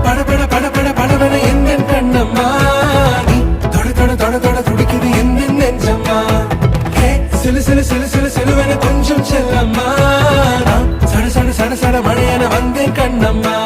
படபட படபட படபட எந்த கண்ணம்மா நீ தொட தொட தொட தொட துடிக்குது எந்த நெஞ்சம்மா சிலு சிலு சிலு சிலு சிலுவென கொஞ்சம் செல்லம்மா சட சட சட சட மழையென வந்தேன் கண்ணம்மா